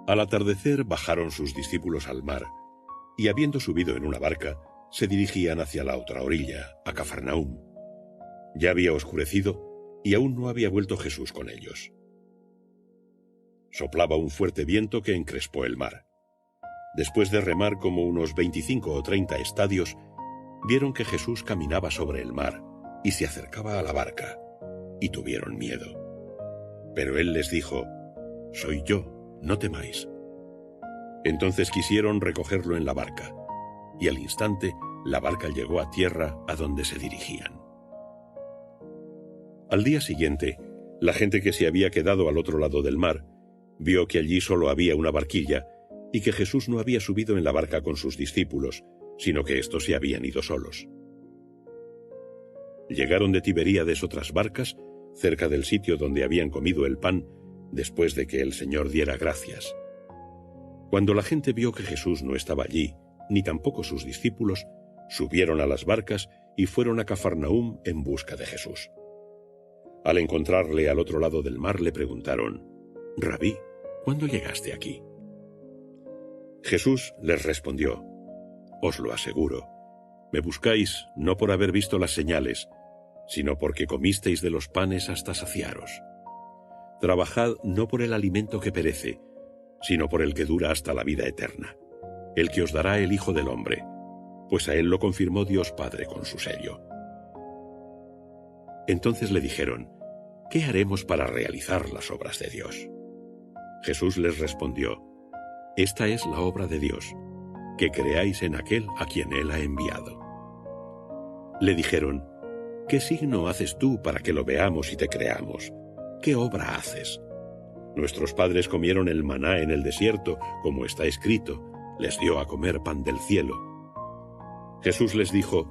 Al atardecer bajaron sus discípulos al mar, y habiendo subido en una barca, se dirigían hacia la otra orilla, a Cafarnaúm. Ya había oscurecido, y aún no había vuelto Jesús con ellos. Soplaba un fuerte viento que encrespó el mar. Después de remar como unos 25 o 30 estadios, vieron que Jesús caminaba sobre el mar y se acercaba a la barca, y tuvieron miedo. Pero él les dijo: «Soy yo, no temáis». Entonces quisieron recogerlo en la barca, y al instante la barca llegó a tierra a donde se dirigían. Al día siguiente, la gente que se había quedado al otro lado del mar vio que allí solo había una barquilla y que Jesús no había subido en la barca con sus discípulos, sino que éstos se habían ido solos. Llegaron de Tiberíades otras barcas, cerca del sitio donde habían comido el pan, después de que el Señor diera gracias. Cuando la gente vio que Jesús no estaba allí, ni tampoco sus discípulos, subieron a las barcas y fueron a Cafarnaúm en busca de Jesús. Al encontrarle al otro lado del mar le preguntaron: «Rabí, ¿cuándo llegaste aquí?» Jesús les respondió: «Os lo aseguro, me buscáis no por haber visto las señales, sino porque comisteis de los panes hasta saciaros. Trabajad no por el alimento que perece, sino por el que dura hasta la vida eterna, el que os dará el Hijo del Hombre, pues a él lo confirmó Dios Padre con su sello». Entonces le dijeron: «¿Qué haremos para realizar las obras de Dios?» Jesús les respondió: «Esta es la obra de Dios, que creáis en aquel a quien él ha enviado». Le dijeron: «¿Qué signo haces tú para que lo veamos y te creamos? ¿Qué obra haces? Nuestros padres comieron el maná en el desierto, como está escrito, les dio a comer pan del cielo». Jesús les dijo: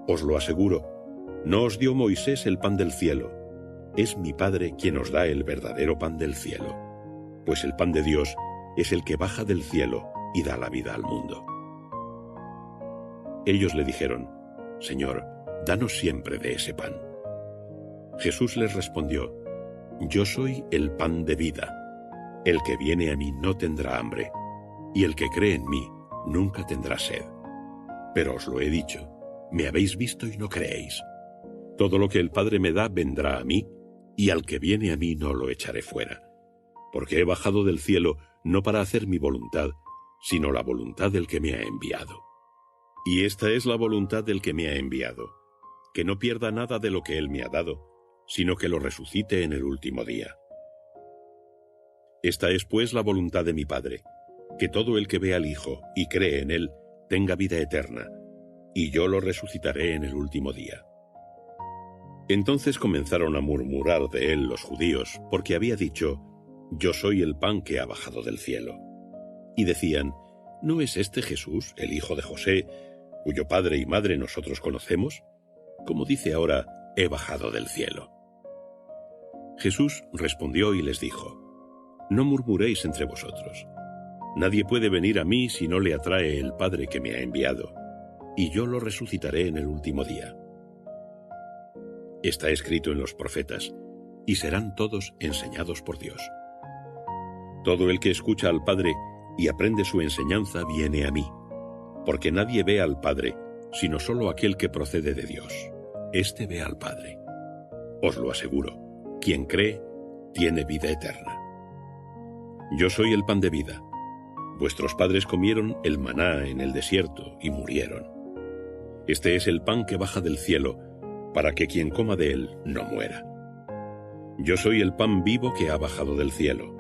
«Os lo aseguro, no os dio Moisés el pan del cielo, es mi Padre quien os da el verdadero pan del cielo, pues el pan de Dios es el que baja del cielo y da la vida al mundo». Ellos le dijeron: «Señor, danos siempre de ese pan». Jesús les respondió: «Yo soy el pan de vida. El que viene a mí no tendrá hambre, y el que cree en mí nunca tendrá sed. Pero os lo he dicho, me habéis visto y no creéis. Todo lo que el Padre me da vendrá a mí, y al que viene a mí no lo echaré fuera. Porque he bajado del cielo no para hacer mi voluntad, sino la voluntad del que me ha enviado. Y esta es la voluntad del que me ha enviado, que no pierda nada de lo que él me ha dado, sino que lo resucite en el último día. Esta es pues la voluntad de mi Padre, que todo el que ve al Hijo y cree en él tenga vida eterna, y yo lo resucitaré en el último día». Entonces comenzaron a murmurar de él los judíos, porque había dicho: «Yo soy el pan que ha bajado del cielo». Y decían: ¿No es este Jesús, el hijo de José, cuyo padre y madre nosotros conocemos? Como dice ahora: «He bajado del cielo». Jesús respondió y les dijo: «No murmuréis entre vosotros. Nadie puede venir a mí si no le atrae el Padre que me ha enviado, y yo lo resucitaré en el último día. Está escrito en los profetas, y serán todos enseñados por Dios. Todo el que escucha al Padre y aprende su enseñanza viene a mí, porque nadie ve al Padre, sino solo aquel que procede de Dios. Éste ve al Padre. Os lo aseguro, quien cree tiene vida eterna. Yo soy el pan de vida. Vuestros padres comieron el maná en el desierto y murieron. Este es el pan que baja del cielo, para que quien coma de él no muera. Yo soy el pan vivo que ha bajado del cielo.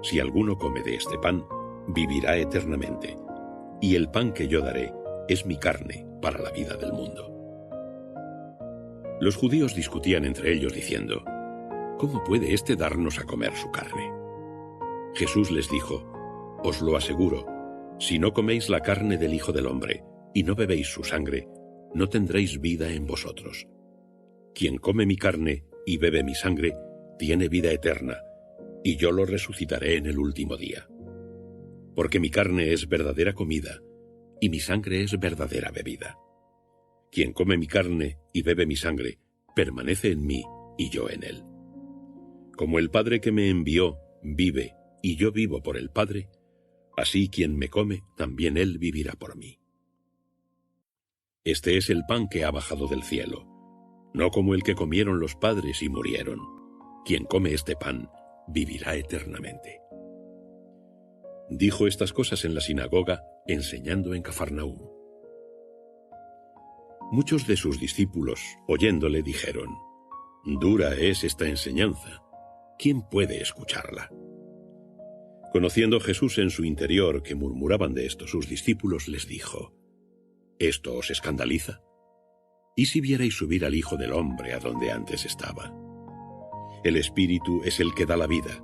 Si alguno come de este pan, vivirá eternamente, y el pan que yo daré es mi carne para la vida del mundo». Los judíos discutían entre ellos diciendo: «¿Cómo puede éste darnos a comer su carne?». Jesús les dijo: «Os lo aseguro, si no coméis la carne del Hijo del Hombre y no bebéis su sangre, no tendréis vida en vosotros. Quien come mi carne y bebe mi sangre, tiene vida eterna, y yo lo resucitaré en el último día. Porque mi carne es verdadera comida, y mi sangre es verdadera bebida. Quien come mi carne y bebe mi sangre, permanece en mí y yo en él. Como el Padre que me envió vive y yo vivo por el Padre, así quien me come, también él vivirá por mí. Este es el pan que ha bajado del cielo, no como el que comieron los padres y murieron. Quien come este pan vivirá eternamente. Dijo estas cosas en la sinagoga, enseñando en Cafarnaúm. Muchos de sus discípulos, oyéndole, dijeron: «Dura es esta enseñanza. ¿Quién puede escucharla?». Conociendo Jesús en su interior que murmuraban de esto sus discípulos, les dijo: ¿Esto os escandaliza? ¿Y si vierais subir al Hijo del Hombre a donde antes estaba? El Espíritu es el que da la vida,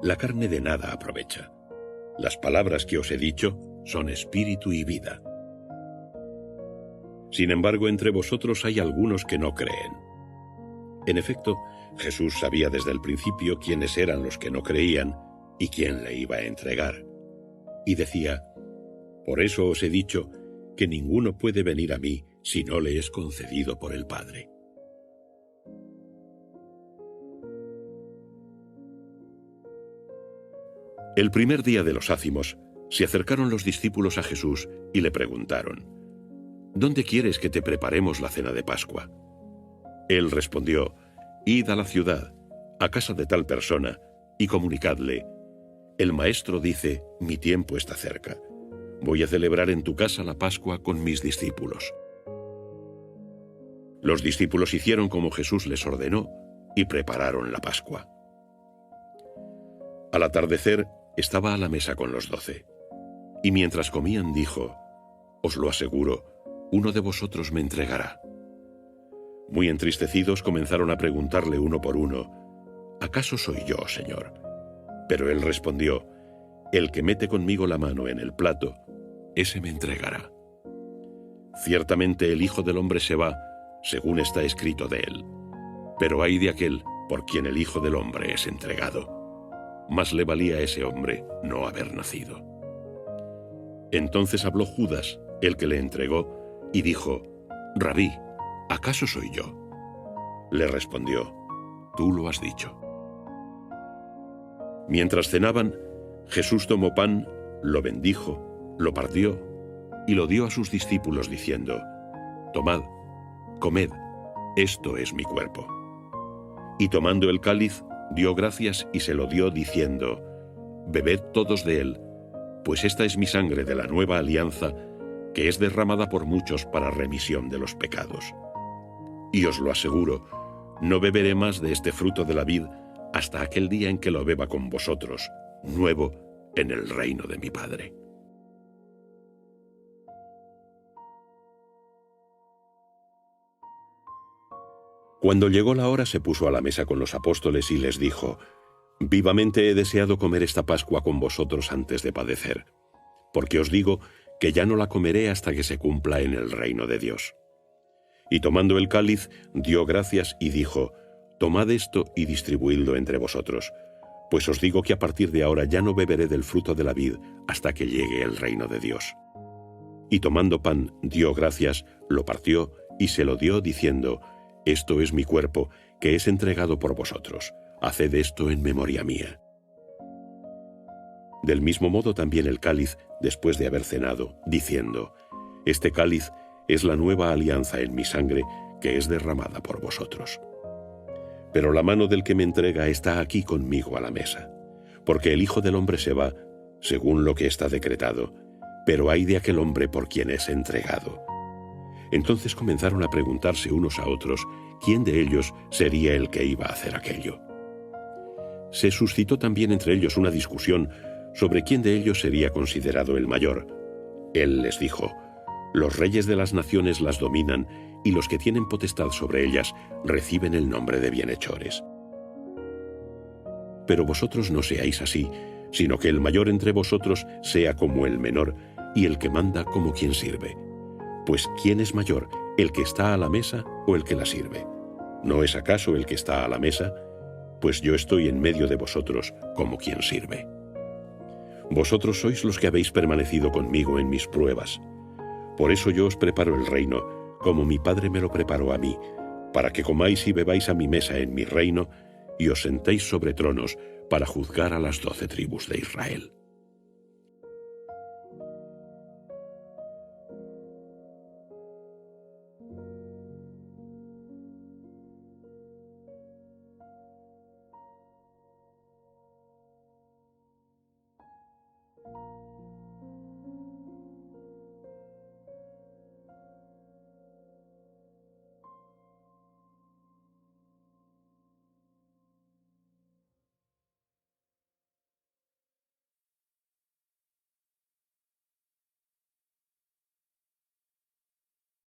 la carne de nada aprovecha. Las palabras que os he dicho son espíritu y vida. Sin embargo, entre vosotros hay algunos que no creen. En efecto, Jesús sabía desde el principio quiénes eran los que no creían y quién le iba a entregar. Y decía: «Por eso os he dicho que ninguno puede venir a mí si no le es concedido por el Padre». El primer día de los ácimos, se acercaron los discípulos a Jesús y le preguntaron: «¿Dónde quieres que te preparemos la cena de Pascua?». Él respondió: «Id a la ciudad, a casa de tal persona, y comunicadle: el Maestro dice, mi tiempo está cerca. Voy a celebrar en tu casa la Pascua con mis discípulos». Los discípulos hicieron como Jesús les ordenó y prepararon la Pascua. Al atardecer, estaba a la mesa con los 12, y mientras comían dijo: «Os lo aseguro, uno de vosotros me entregará». Muy entristecidos comenzaron a preguntarle uno por uno: «¿Acaso soy yo, Señor?». Pero él respondió: «El que mete conmigo la mano en el plato, ese me entregará. Ciertamente el Hijo del Hombre se va, según está escrito de él. Pero ay de aquel por quien el Hijo del Hombre es entregado. Más le valía a ese hombre no haber nacido». Entonces habló Judas, el que le entregó, y dijo: «Rabí, ¿acaso soy yo?». Le respondió: «Tú lo has dicho». Mientras cenaban, Jesús tomó pan, lo bendijo, lo partió y lo dio a sus discípulos diciendo: «Tomad, comed, esto es mi cuerpo». Y tomando el cáliz, dio gracias y se lo dio diciendo: «Bebed todos de él, pues esta es mi sangre de la nueva alianza, que es derramada por muchos para remisión de los pecados. Y os lo aseguro, no beberé más de este fruto de la vid hasta aquel día en que lo beba con vosotros, nuevo en el reino de mi Padre». Cuando llegó la hora, se puso a la mesa con los apóstoles y les dijo: «Vivamente he deseado comer esta Pascua con vosotros antes de padecer, porque os digo que ya no la comeré hasta que se cumpla en el reino de Dios». Y tomando el cáliz, dio gracias y dijo: «Tomad esto y distribuidlo entre vosotros, pues os digo que a partir de ahora ya no beberé del fruto de la vid hasta que llegue el reino de Dios». Y tomando pan, dio gracias, lo partió y se lo dio diciendo: «Esto es mi cuerpo, que es entregado por vosotros. Haced esto en memoria mía». Del mismo modo también el cáliz, después de haber cenado, diciendo: «Este cáliz es la nueva alianza en mi sangre, que es derramada por vosotros. Pero la mano del que me entrega está aquí conmigo a la mesa, porque el Hijo del Hombre se va, según lo que está decretado, pero ay de aquel hombre por quien es entregado». Entonces comenzaron a preguntarse unos a otros quién de ellos sería el que iba a hacer aquello. Se suscitó también entre ellos una discusión sobre quién de ellos sería considerado el mayor. Él les dijo: «Los reyes de las naciones las dominan, y los que tienen potestad sobre ellas reciben el nombre de bienhechores. Pero vosotros no seáis así, sino que el mayor entre vosotros sea como el menor, y el que manda como quien sirve. Pues ¿quién es mayor, el que está a la mesa o el que la sirve? ¿No es acaso el que está a la mesa? Pues yo estoy en medio de vosotros como quien sirve. Vosotros sois los que habéis permanecido conmigo en mis pruebas. Por eso yo os preparo el reino, como mi Padre me lo preparó a mí, para que comáis y bebáis a mi mesa en mi reino, y os sentéis sobre tronos, para juzgar a las 12 tribus de Israel.